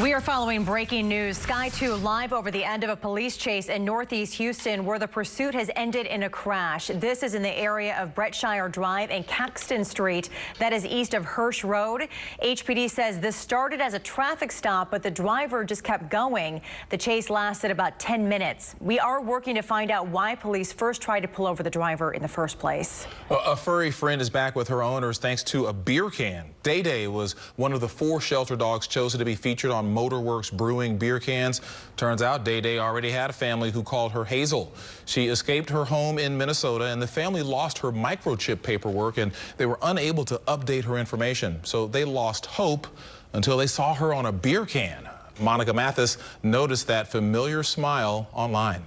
We are following breaking news. Sky 2 live over the end of a police chase in Northeast Houston where the pursuit has ended in a crash. This is in the area of Brettshire Drive and Caxton Street. That is east of Hirsch Road. HPD says this started as a traffic stop, but the driver just kept going. The chase lasted about 10 minutes. We are working to find out why police first tried to pull over the driver in the first place. A furry friend is back with her owners thanks to a beer can. Day Day was one of the 4 shelter dogs chosen to be featured on Motorworks Brewing beer cans. Turns out Day Day already had a family who called her Hazel. She escaped her home in Minnesota, and the family lost her microchip paperwork, and they were unable to update her information. So they lost hope until they saw her on a beer can. Monica Mathis noticed that familiar smile online.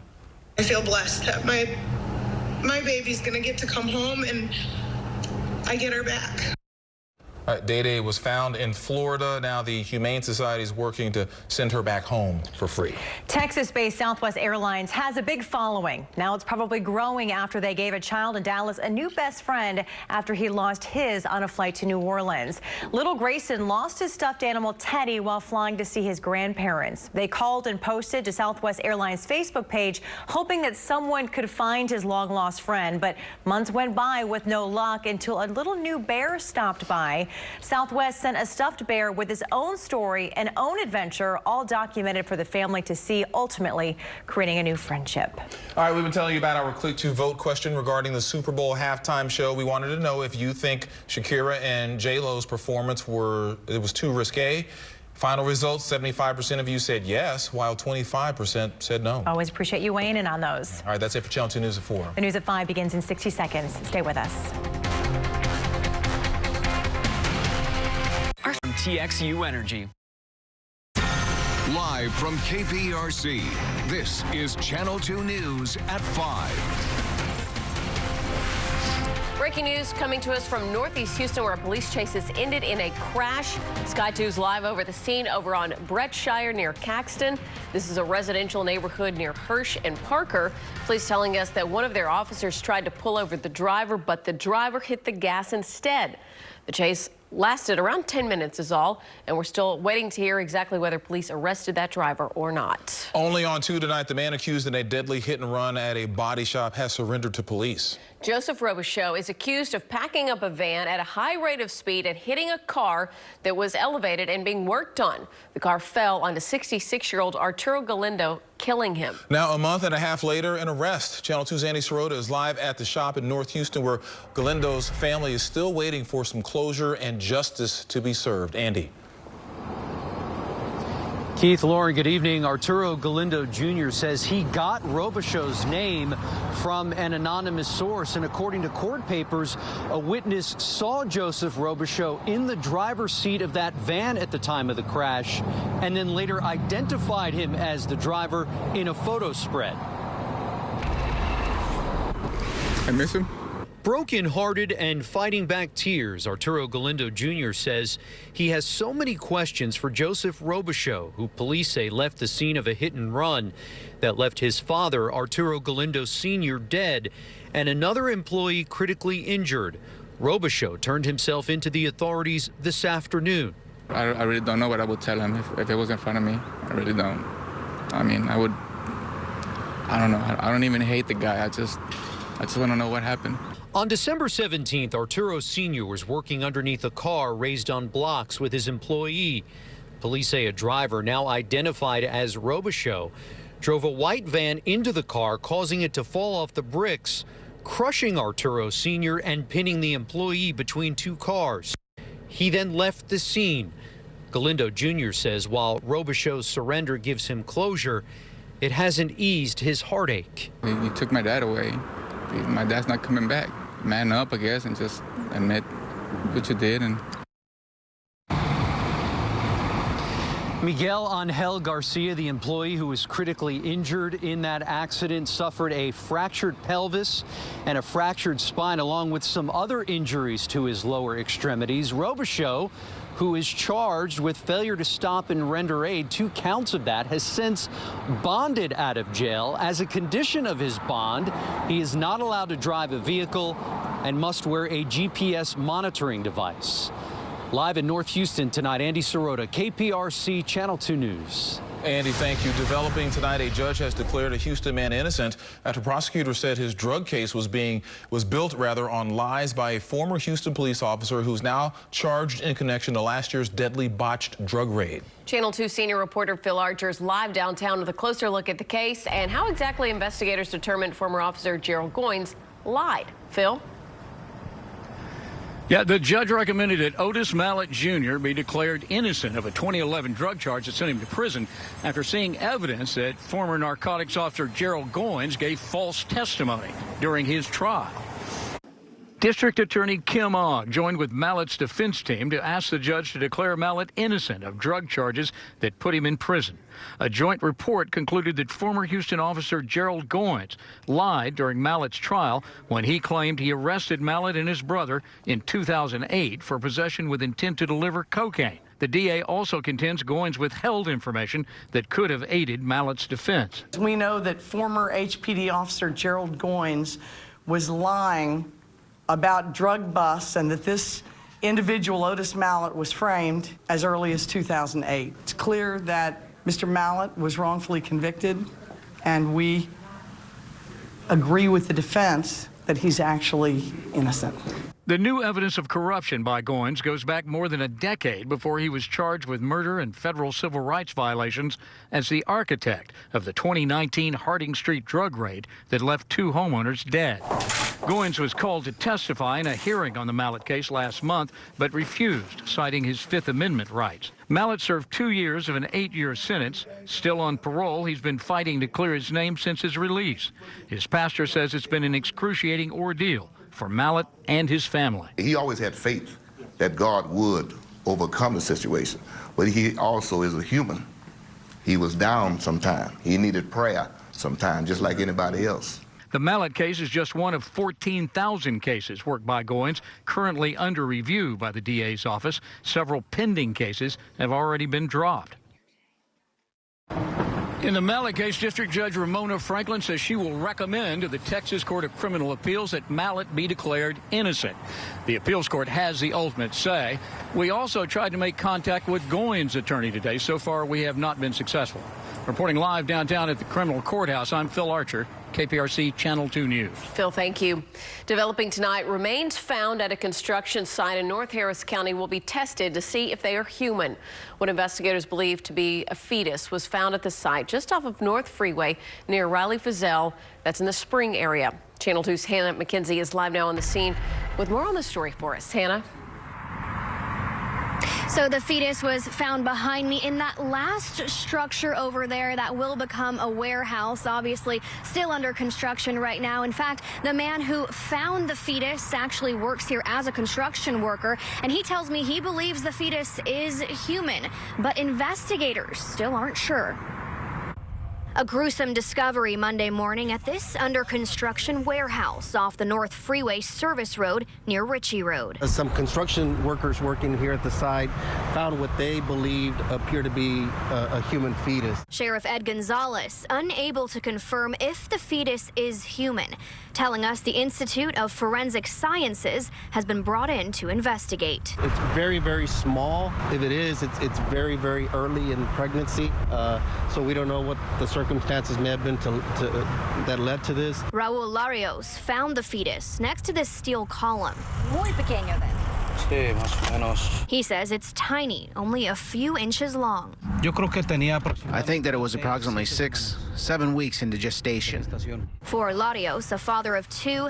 I feel blessed that my baby's gonna get to come home and I get her back. Day Day was found in Florida. Now the Humane Society is working to send her back home for free. Texas-based Southwest Airlines has a big following. Now it's probably growing after they gave a child in Dallas a new best friend after he lost his on a flight to New Orleans. Little Grayson lost his stuffed animal Teddy while flying to see his grandparents. They called and posted to Southwest Airlines' Facebook page, hoping that someone could find his long-lost friend. But months went by with no luck until a little new bear stopped by. Southwest sent a stuffed bear with his own story and own adventure, all documented for the family to see, ultimately creating a new friendship. All right, we've been telling you about our Click to Vote question regarding the Super Bowl halftime show. We wanted to know if you think Shakira and J-Lo's performance was too risque. Final results, 75% of you said yes, while 25% said no. Always appreciate you weighing in on those. All right, that's it for Channel 2 News at 4. The news at 5 begins in 60 seconds. Stay with us. TXU Energy. Live from KPRC, this is Channel 2 News at 5. Breaking news coming to us from Northeast Houston, where a police chase has ended in a crash. Sky 2's live over the scene over on Brettshire near Caxton. This is a residential neighborhood near Hirsch and Parker. Police telling us that one of their officers tried to pull over the driver, but the driver hit the gas instead. The chase lasted around 10 minutes is all, and we're still waiting to hear exactly whether police arrested that driver or not. Only on 2 tonight, the man accused in a deadly hit and run at a body shop has surrendered to police. Joseph Robichaud is accused of packing up a van at a high rate of speed and hitting a car that was elevated and being worked on. The car fell onto 66-year-old Arturo Galindo, killing him. Now, a month and a half later, an arrest. Channel 2's Andy Sirota is live at the shop in North Houston, where Galindo's family is still waiting for some closure and justice to be served. Andy. Keith, Lauren, good evening. Arturo Galindo Jr. says he got Robichaud's name from an anonymous source, and according to court papers, a witness saw Joseph Robichaud in the driver's seat of that van at the time of the crash, and then later identified him as the driver in a photo spread. I miss him. Broken-hearted and fighting back tears, Arturo Galindo Jr. says he has so many questions for Joseph Robichaud, who police say left the scene of a hit-and-run that left his father, Arturo Galindo Sr., dead, and another employee critically injured. Robichaud turned himself into the authorities this afternoon. I really don't know what I would tell him if it was in front of me. I really don't. I mean, I don't know. I don't even hate the guy. I just want to know what happened. On December 17th, Arturo Sr. was working underneath a car raised on blocks with his employee. Police say a driver, now identified as Robichaud, drove a white van into the car, causing it to fall off the bricks, crushing Arturo Sr. and pinning the employee between 2 cars. He then left the scene. Galindo Jr. says while Robichaud's surrender gives him closure, it hasn't eased his heartache. You took my dad away. My dad's not coming back. Man up, I guess, and just admit what you did. And Miguel Angel Garcia, the employee who was critically injured in that accident, suffered a fractured pelvis and a fractured spine, along with some other injuries to his lower extremities. Robichaud, who is charged with failure to stop and render aid, 2 counts of that, has since bonded out of jail. As a condition of his bond, he is not allowed to drive a vehicle and must wear a GPS monitoring device. Live in North Houston tonight, Andy Sirota, KPRC Channel 2 News. Andy, thank you. Developing tonight, a judge has declared a Houston man innocent after prosecutors said his drug case was built on lies by a former Houston police officer who's now charged in connection to last year's deadly botched drug raid. Channel 2 senior reporter Phil Archer's live downtown with a closer look at the case and how exactly investigators determined former officer Gerald Goins lied. Phil? Yeah, the judge recommended that Otis Mallet Jr. be declared innocent of a 2011 drug charge that sent him to prison after seeing evidence that former narcotics officer Gerald Goins gave false testimony during his trial. District Attorney Kim Ogg joined with Mallet's defense team to ask the judge to declare Mallet innocent of drug charges that put him in prison. A joint report concluded that former Houston officer Gerald Goins lied during Mallet's trial when he claimed he arrested Mallet and his brother in 2008 for possession with intent to deliver cocaine. The DA also contends Goins withheld information that could have aided Mallet's defense. We know that former HPD officer Gerald Goins was lying about drug busts and that this individual, Otis Mallet, was framed as early as 2008. It's clear that Mr. Mallet was wrongfully convicted, and we agree with the defense that he's actually innocent. The new evidence of corruption by Goins goes back more than a decade before he was charged with murder and federal civil rights violations as the architect of the 2019 Harding Street drug raid that left 2 homeowners dead. Goins was called to testify in a hearing on the Mallet case last month, but refused, citing his Fifth Amendment rights. Mallet served 2 years of an 8-year sentence. Still on parole, he's been fighting to clear his name since his release. His pastor says it's been an excruciating ordeal for Mallet and his family. He always had faith that God would overcome the situation, but he also is a human. He was down sometime. He needed prayer sometime, just like anybody else. The Mallet case is just one of 14,000 cases worked by Goins, currently under review by the DA's office. Several pending cases have already been dropped. In the Mallet case, District Judge Ramona Franklin says she will recommend to the Texas Court of Criminal Appeals that Mallet be declared innocent. The appeals court has the ultimate say. We also tried to make contact with Goins' attorney today. So far, we have not been successful. Reporting live downtown at the criminal courthouse, I'm Phil Archer, KPRC Channel 2 News. Phil, thank you. Developing tonight, remains found at a construction site in North Harris County will be tested to see if they are human. What investigators believe to be a fetus was found at the site just off of North Freeway near Riley-Fazell. That's in the Spring area. Channel 2's Hannah McKenzie is live now on the scene with more on the story for us. Hannah? So the fetus was found behind me in that last structure over there that will become a warehouse, obviously still under construction right now. In fact, the man who found the fetus actually works here as a construction worker, and he tells me he believes the fetus is human, but investigators still aren't sure. A gruesome discovery Monday morning at this under construction warehouse off the North Freeway Service Road near Ritchie Road. Some construction workers working here at the site found what they believed appeared to be a human fetus. Sheriff Ed Gonzalez unable to confirm if the fetus is human, telling us the Institute of Forensic Sciences has been brought in to investigate. It's very, very small. If it is, it's very, very early in pregnancy, so we don't know what the circumstances may have been that led to this. Raul Larios found the fetus next to this steel column. Muy pequeño then. He says it's tiny, only a few inches long. I think that it was approximately 6-7 weeks into gestation. For Larios, a father of 2,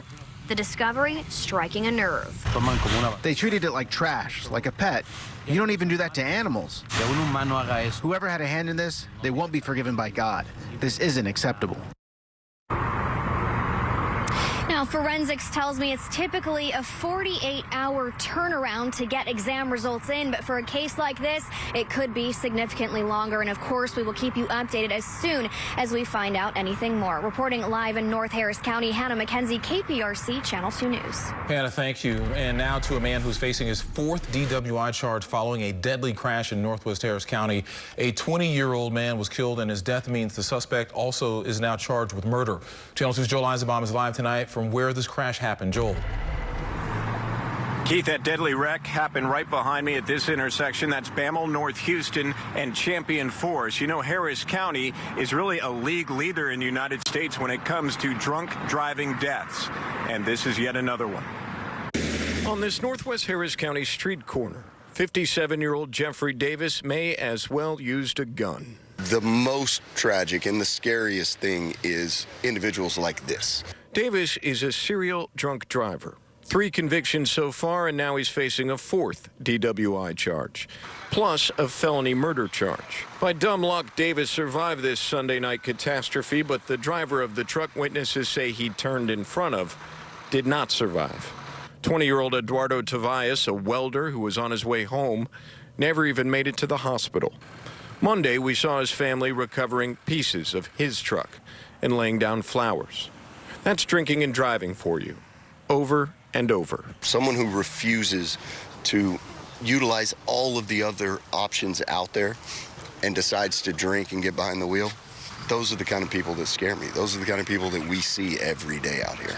the discovery striking a nerve. They treated it like trash, like a pet. You don't even do that to animals. Whoever had a hand in this, they won't be forgiven by God. This isn't acceptable. Now, forensics tells me it's typically a 48-hour turnaround to get exam results in, but for a case like this, it could be significantly longer. And of course, we will keep you updated as soon as we find out anything more. Reporting live in North Harris County, Hannah McKenzie, KPRC Channel 2 News. Hannah, thank you. And now to a man who's facing his 4th DWI charge following a deadly crash in Northwest Harris County. A 20-year-old man was killed, and his death means the suspect also is now charged with murder. Channel 2's Joel Eisenbaum is live tonight from where this crash happened. Joel. Keith, that deadly wreck happened right behind me at this intersection. That's Bammel, North Houston, and Champion Forest. You know, Harris County is really a league leader in the United States when it comes to drunk driving deaths. And this is yet another one. On this Northwest Harris County street corner, 57-year-old Jeffrey Davis may as well used a gun. The most tragic and the scariest thing is individuals like this. Davis is a serial drunk driver. 3 convictions so far, and now he's facing a 4th DWI charge, plus a felony murder charge. By dumb luck, Davis survived this Sunday night catastrophe, but the driver of the truck witnesses say he turned in front of did not survive. 20-year-old Eduardo Tavias, a welder who was on his way home, never even made it to the hospital. Monday, we saw his family recovering pieces of his truck and laying down flowers. That's drinking and driving for you, over and over. Someone who refuses to utilize all of the other options out there and decides to drink and get behind the wheel, those are the kind of people that scare me. Those are the kind of people that we see every day out here.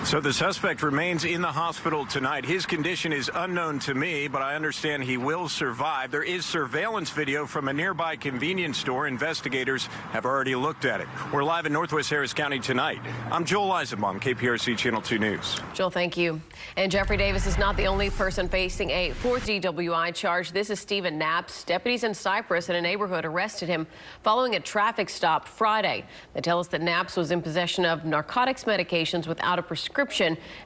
So the suspect remains in the hospital tonight. His condition is unknown to me, but I understand he will survive. There is surveillance video from a nearby convenience store. Investigators have already looked at it. We're live in Northwest Harris County tonight. I'm Joel Eisenbaum, KPRC Channel 2 News. Joel, thank you. And Jeffrey Davis is not the only person facing a 4th DWI charge. This is Stephen Knapp's. Deputies in Cypress in a neighborhood arrested him following a traffic stop Friday. They tell us that Knapp's was in possession of narcotics medications without a prescription,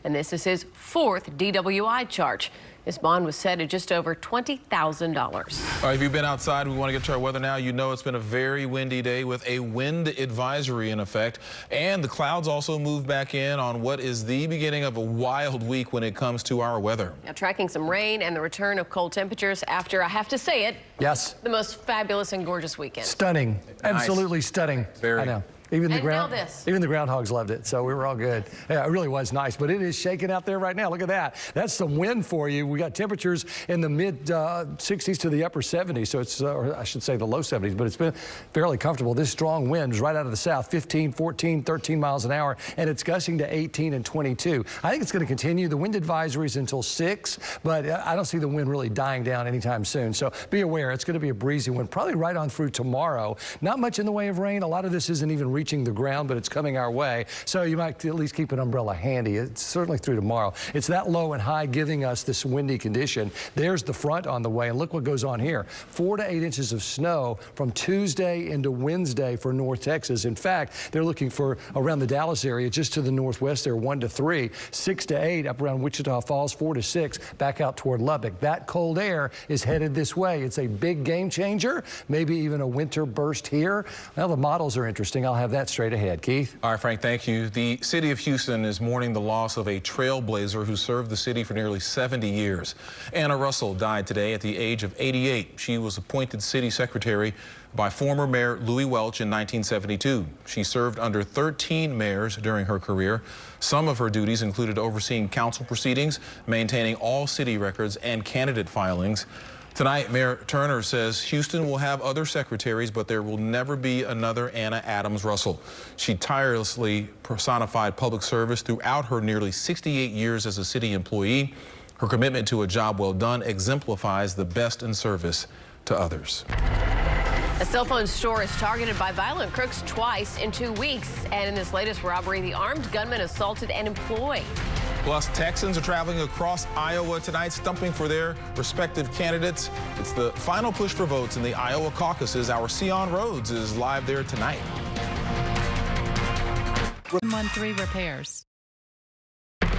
and this is his 4th DWI charge. His bond was set at just over $20,000. All right, if you've been outside, we want to get to our weather now. You know it's been a very windy day with a wind advisory in effect. And the clouds also move back in on what is the beginning of a wild week when it comes to our weather. Now, tracking some rain and the return of cold temperatures after, I have to say it, yes, the most fabulous and gorgeous weekend. Stunning. Nice. Absolutely stunning. Very. I know. Even the groundhogs loved it, so we were all good. Yeah, it really was nice, but it is shaking out there right now. Look at that. That's some wind for you. We got temperatures in the mid 60s to the upper 70s, so it's, or I should say the low 70s, but it's been fairly comfortable. This strong wind is right out of the south, 15, 14, 13 miles an hour, and it's gusting to 18 and 22. I think it's going to continue. The wind advisory is until 6, but I don't see the wind really dying down anytime soon, so be aware. It's going to be a breezy wind, probably right on through tomorrow. Not much in the way of rain. A lot of this isn't even reaching the ground, but it's coming our way. So you might at least keep an umbrella handy. It's certainly through tomorrow. It's that low and high giving us this windy condition. There's the front on the way, and look what goes on here. 4 to 8 inches of snow from Tuesday into Wednesday for North Texas. In fact, they're looking for around the Dallas area, just to the northwest there, 1 to 3, 6 to 8 up around Wichita Falls, 4 to 6 back out toward Lubbock. That cold air is headed this way. It's a big game changer, maybe even a winter burst here. Well, the models are interesting. I'll have that straight ahead. Keith? All right, Frank, thank you. The city of Houston is mourning the loss of a trailblazer who served the city for nearly 70 years. Anna Russell died today at the age of 88. She was appointed city secretary by former Mayor Louis Welch in 1972. She served under 13 mayors during her career. Some of her duties included overseeing council proceedings, maintaining all city records, and candidate filings. Tonight, Mayor Turner says Houston will have other secretaries, but there will never be another Anna Adams Russell. She tirelessly personified public service throughout her nearly 68 years as a city employee. Her commitment to a job well done exemplifies the best in service to others. A cell phone store is targeted by violent crooks twice in 2 weeks. And in this latest robbery, the armed gunman assaulted an employee. Plus, Texans are traveling across Iowa tonight, stumping for their respective candidates. It's the final push for votes in the Iowa caucuses. Our Sion Rhodes is live there tonight. 113 repairs.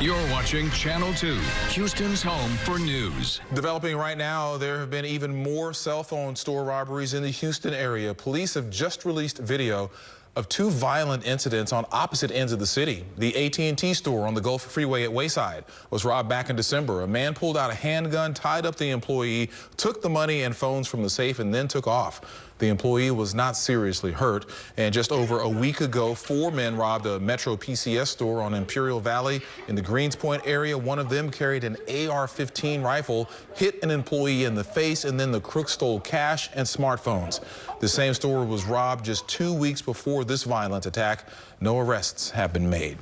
You're watching Channel 2, Houston's home for news. Developing right now, there have been even more cell phone store robberies in the Houston area. Police have just released video of 2 violent incidents on opposite ends of the city. The AT&T store on the Gulf Freeway at Wayside was robbed back in December. A man pulled out a handgun, tied up the employee, took the money and phones from the safe, and then took off. The employee was not seriously hurt. And just over a week ago, 4 men robbed a Metro PCS store on Imperial Valley in the Greenspoint area. One of them carried an AR-15 rifle, hit an employee in the face, and then the crook stole cash and smartphones. The same store was robbed just 2 weeks before this violent attack. No arrests have been made.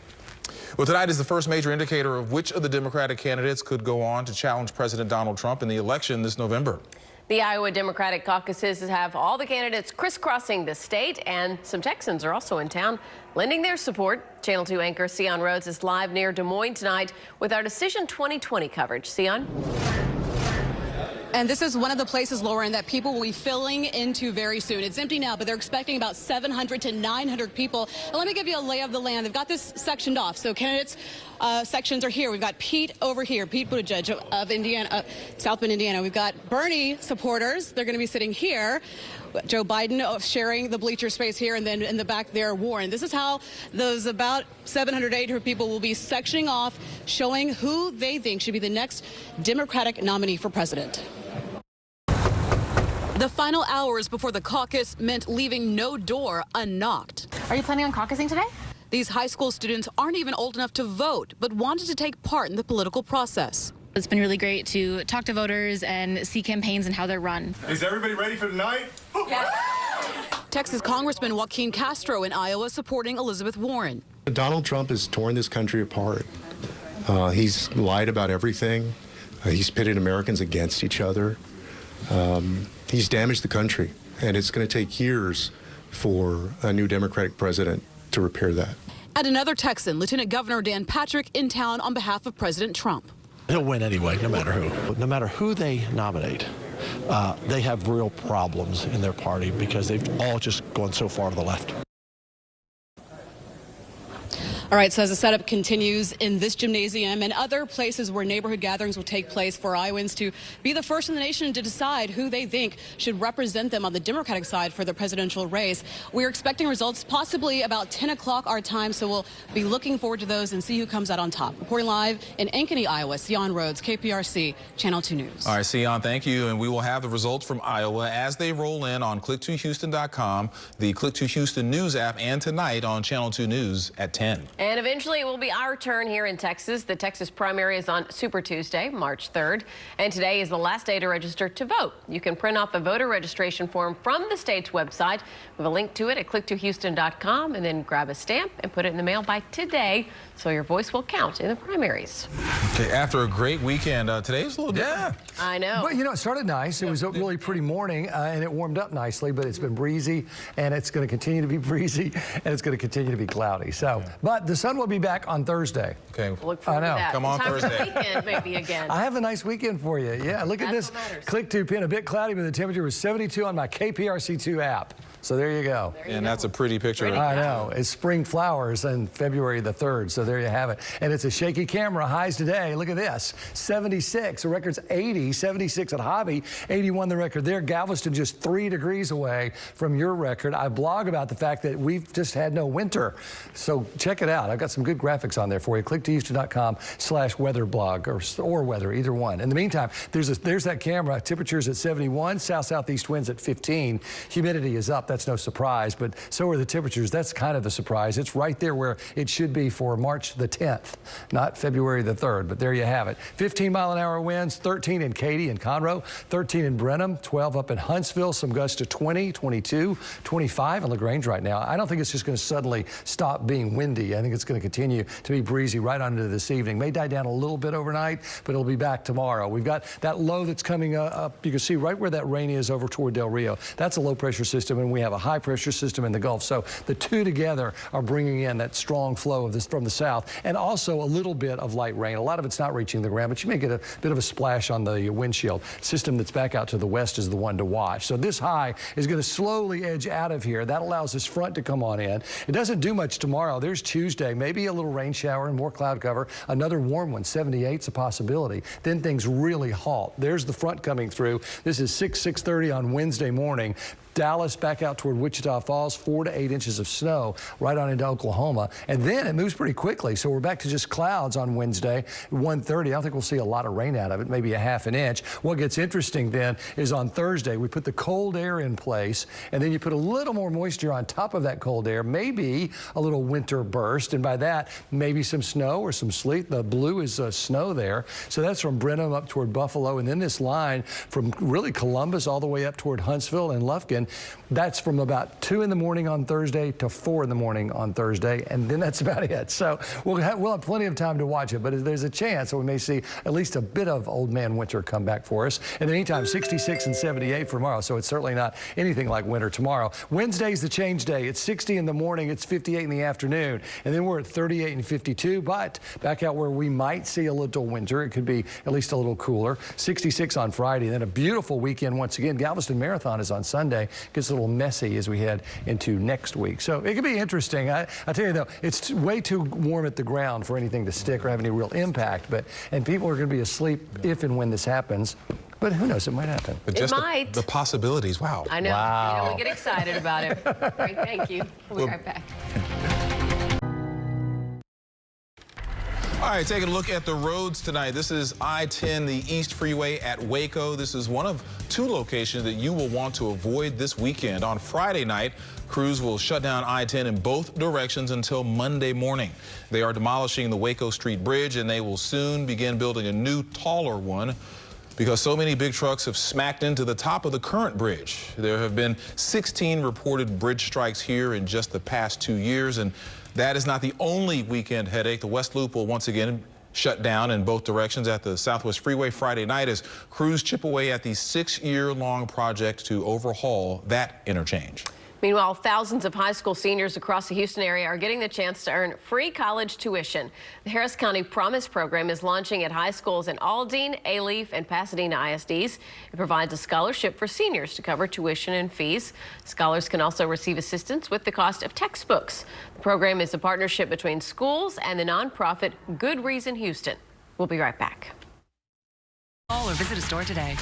Well, tonight is the first major indicator of which of the Democratic candidates could go on to challenge President Donald Trump in the election this November. The Iowa Democratic caucuses have all the candidates crisscrossing the state, and some Texans are also in town lending their support. Channel 2 anchor Sion Rhodes is live near Des Moines tonight with our Decision 2020 coverage. Sion? And this is one of the places, Lauren, that people will be filling into very soon. It's empty now, but they're expecting about 700 to 900 people. And let me give you a lay of the land. They've got this sectioned off. So candidates sections are here. We've got Pete over here, Pete Buttigieg of Indiana, South Bend, Indiana. We've got Bernie supporters. They're going to be sitting here. Joe Biden sharing the bleacher space here, and then in the back there, Warren. This is how those about 700 to 800 people will be sectioning off, showing who they think should be the next Democratic nominee for president. The final hours before the caucus meant leaving no door unknocked. Are you planning on caucusing today? These high school students aren't even old enough to vote, but wanted to take part in the political process. It's been really great to talk to voters and see campaigns and how they're run. Is everybody ready for tonight? Yes. Texas Congressman Joaquin Castro in Iowa supporting Elizabeth Warren. Donald Trump has torn this country apart. He's lied about everything. He's pitted Americans against each other. He's damaged the country, and it's going to take years for a new Democratic president to repair that. And another Texan, Lieutenant Governor Dan Patrick, in town on behalf of President Trump. He'll win anyway, no matter who. No matter who they nominate, they have real problems in their party because they've all just gone so far to the left. All right, so as the setup continues in this gymnasium and other places where neighborhood gatherings will take place for Iowans to be the first in the nation to decide who they think should represent them on the Democratic side for the presidential race. We're expecting results possibly about 10 o'clock our time, so we'll be looking forward to those and see who comes out on top. Reporting live in Ankeny, Iowa, Sion Rhodes, KPRC, Channel 2 News. All right, Sion, thank you. And we will have the results from Iowa as they roll in on click2houston.com, the Click2 Houston News app, and tonight on Channel 2 News at 10. And eventually it will be our turn here in Texas. The Texas primary is on Super Tuesday, March 3rd. And today is the last day to register to vote. You can print off a voter registration form from the state's website. We have a link to it at click2houston.com, and then grab a stamp and put it in the mail by today so your voice will count in the primaries. Okay, after a great weekend, today is a little different. Yeah. I know. But, you know, it started nice. It was a really pretty morning, and it warmed up nicely, but it's been breezy, and it's going to continue to be breezy, and it's going to continue to be cloudy. So, but the sun will be back on Thursday. Okay. Look forward to that. Come on Time Thursday. For the weekend, maybe again. I have a nice weekend for you. Yeah, look at this. Click2 pin, a bit cloudy, but the temperature was 72 on my KPRC2 app. So there you go. And that's a pretty picture. I know. It's spring flowers on February the 3rd. So there you have it. And it's a shaky camera. Highs today. Look at this. 76. The record's 80. 76 at Hobby. 81 the record there. Galveston just 3 degrees away from your record. I blog about the fact that we've just had no winter. So check it out. I've got some good graphics on there for you. Click2houston.com/weatherblog or weather, either one. In the meantime, there's that camera. Temperatures at 71. South-southeast winds at 15. Humidity is up. That's no surprise, but so are the temperatures. That's kind of the surprise. It's right there where it should be for March the 10th, not February the 3rd, but there you have it. 15-mile-an-hour winds, 13 in Katy and Conroe, 13 in Brenham, 12 up in Huntsville, some gusts to 20, 22, 25 in LaGrange right now. I don't think it's just going to suddenly stop being windy. I think it's going to continue to be breezy right on into this evening. May die down a little bit overnight, but it'll be back tomorrow. We've got that low that's coming up. You can see right where that rain is over toward Del Rio. That's a low-pressure system, and we have a high-pressure system in the Gulf. So the two together are bringing in that strong flow of this from the south, and also a little bit of light rain. A lot of it's not reaching the ground, but you may get a bit of a splash on the windshield. System that's back out to the west is the one to watch. So this high is going to slowly edge out of here. That allows this front to come on in. It doesn't do much tomorrow. There's Tuesday, maybe a little rain shower and more cloud cover. Another warm one, 78's a possibility. Then things really halt. There's the front coming through. This is 6:30 on Wednesday morning. Dallas back out toward Wichita Falls, 4 to 8 inches of snow right on into Oklahoma. And then it moves pretty quickly. So we're back to just clouds on Wednesday, 1:30. I don't think we'll see a lot of rain out of it, maybe a half an inch. What gets interesting then is on Thursday, we put the cold air in place, and then you put a little more moisture on top of that cold air, maybe a little winter burst. And by that, maybe some snow or some sleet. The blue is snow there. So that's from Brenham up toward Buffalo. And then this line from really Columbus all the way up toward Huntsville and Lufkin weekend. That's from about 2 in the morning on Thursday to 4 in the morning on Thursday, and then that's about it. So we'll have plenty of time to watch it, but there's a chance that we may see at least a bit of old man winter come back for us. In the meantime, 66 and 78 for tomorrow, so it's certainly not anything like winter tomorrow. Wednesday's the change day. It's 60 in the morning, it's 58 in the afternoon, and then we're at 38 and 52, but back out where we might see a little winter. It could be at least a little cooler. 66 on Friday, and then a beautiful weekend once again. Galveston Marathon is on Sunday. Gets a little messy as we head into next week. So it could be interesting. I tell you though, it's way too warm at the ground for anything to stick or have any real impact. And people are going to be asleep if and when this happens. But who knows? It might happen. But just might. The possibilities. Wow. I know. Wow. You know, we get excited about it. Frank, thank you. We'll be right back. All right, taking a look at the roads tonight. This is I-10, the East Freeway at Waco. This is one of 2 locations that you will want to avoid this weekend. On Friday night, crews will shut down I-10 in both directions until Monday morning. They are demolishing the Waco Street Bridge, and they will soon begin building a new, taller one because so many big trucks have smacked into the top of the current bridge. There have been 16 reported bridge strikes here in just the past 2 years, and that is not the only weekend headache. The West Loop will once again shut down in both directions at the Southwest Freeway Friday night as crews chip away at the 6-year-long project to overhaul that interchange. Meanwhile, thousands of high school seniors across the Houston area are getting the chance to earn free college tuition. The Harris County Promise program is launching at high schools in Aldine, Alief, and Pasadena ISDs. It provides a scholarship for seniors to cover tuition and fees. Scholars can also receive assistance with the cost of textbooks. The program is a partnership between schools and the nonprofit Good Reason Houston. We'll be right back. Call or visit a store today.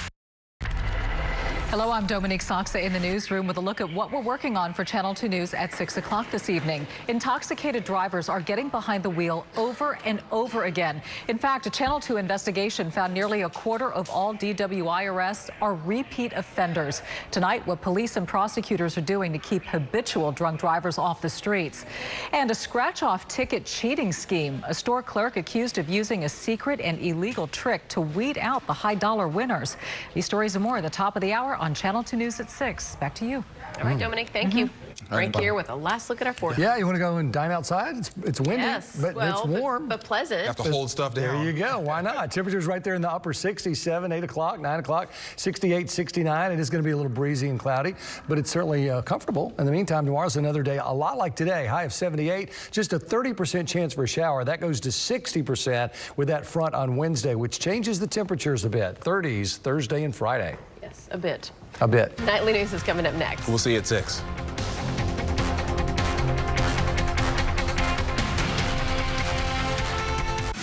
Hello, I'm Dominique Soxa in the newsroom with a look at what we're working on for Channel 2 News at 6 o'clock this evening. Intoxicated drivers are getting behind the wheel over and over again. In fact, a Channel 2 investigation found nearly a quarter of all DWI arrests are repeat offenders. Tonight, what police and prosecutors are doing to keep habitual drunk drivers off the streets. And a scratch-off ticket cheating scheme. A store clerk accused of using a secret and illegal trick to weed out the high-dollar winners. These stories and more at the top of the hour on Channel 2 News at 6. Back to you. All right, Dominique, thank you. Frank here with a last look at our forecast. Yeah, you want to go and dine outside? It's windy, yes, but well, it's warm. But pleasant. You have to hold stuff down. There you go. Why not? Temperatures right there in the upper 60s, 7, 8 o'clock, 9 o'clock, 68, 69. It is going to be a little breezy and cloudy, but it's certainly comfortable. In the meantime, tomorrow's another day, a lot like today. High of 78, just a 30% chance for a shower. That goes to 60% with that front on Wednesday, which changes the temperatures a bit. 30s Thursday and Friday. Yes, a bit. A bit. Nightly news is coming up next. We'll see you at 6.